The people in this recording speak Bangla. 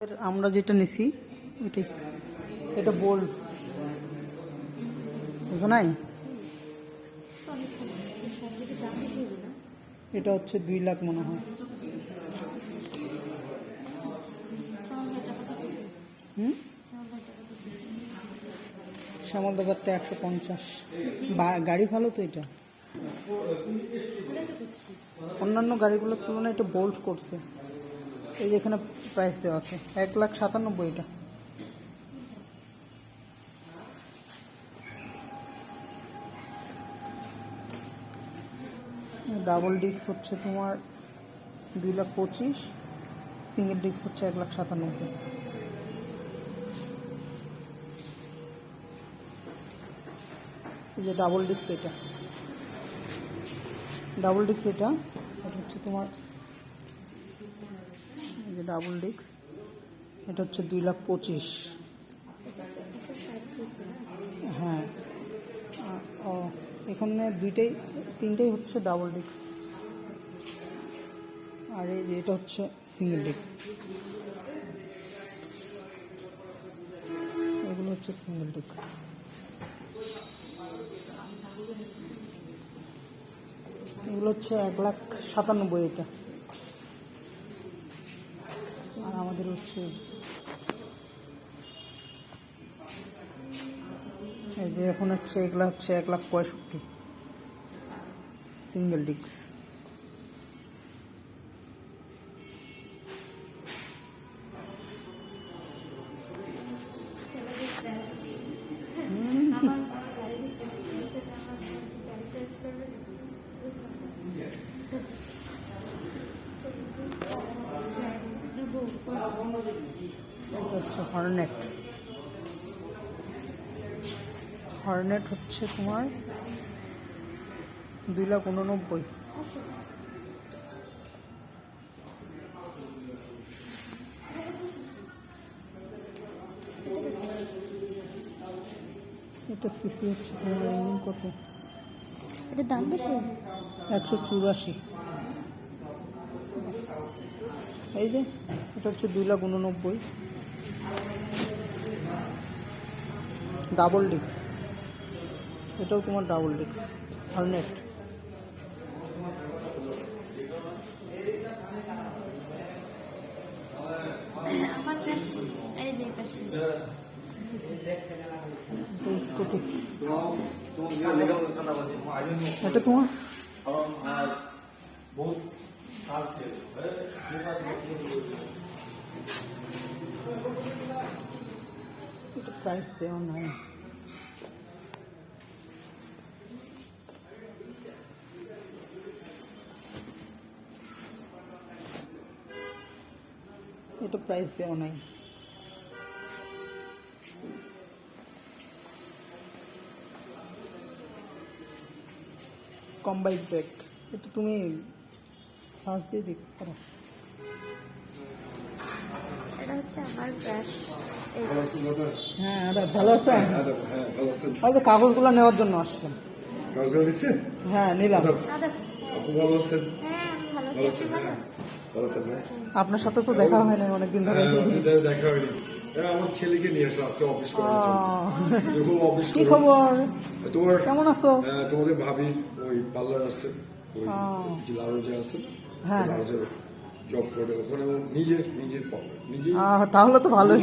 আমরা যেটা নিছি ওইটাই, এটা বোল্ড বুঝো নাই, এটা হচ্ছে 2 লাখ মনে হয়। শ্যামল দাদারটা 150। গাড়ি ভালো তো এটা, অন্যান্য গাড়িগুলোর তুলনায় এটা বোল্ড করছে। এই যে এখানে প্রাইস দেওয়া আছে 1,97,000 এটা। ডাবল ডিস্ক হচ্ছে তোমার 2,25,000, সিঙ্গেল ডিস্ক হচ্ছে 1,97,000। এই যে ডাবল ডিস্ক এটা, ডাবল ডিস্ক এটা হচ্ছে তোমার, এই যে ডাবল ডিস্ক এটা হচ্ছে 2,25,000। হ্যাঁ, ও এখানে তিনটেই হচ্ছে ডাবল ডিস্ক, আর এই যে এটা হচ্ছে সিঙ্গেল ডিস্ক, এগুলো হচ্ছে সিঙ্গেল ডিস্ক। এগুলো হচ্ছে 1,97,000 এটা। আর আমাদের হচ্ছে এই যে এখন হচ্ছে এগুলা হচ্ছে 1,65,000 সিঙ্গেল ডিস্ক। এটা হচ্ছে হর্নেট, হর্নেট হচ্ছে তোমার 2,89,000। এটা সিসি হচ্ছে তোমার কত, এটা দাম বেশি, 184। এই যে এটা হচ্ছে 2,89,000 ডাবল ডিস্ক, এটাও তোমার ডাবল ডিস্ক হর্নেট। আমার পাশে এই যে পাশে স্কুটি, এটা তোমার এটা প্রাইস দেওয়া নাই। এটা প্রাইস দেওয়া নাই। কম্বাইন ব্রেক, এটা তুমি সার্চ দিয়ে দেখতে পারো। এটা হচ্ছে আমার ব্রাশ। হ্যাঁ ভালো আছে, ওই যে কাগজগুলো নেওয়ার জন্য আসলাম। হ্যাঁ নিলাম। আপনার সাথে তো দেখা হয় না অনেকদিন ধরে। দেখা হয়নি, আমার ছেলেকে নিয়ে আসলাম আজকে অফিস করার জন্য। অফিস কি খবর, তোমার কেমন আছো? তোমাদের ভাবি ওই পার্লার আছে, ওই লারোজা আছে, হ্যাঁ জব করে ওখানে নিজের পার্লার নিজে। তাহলে তো ভালোই।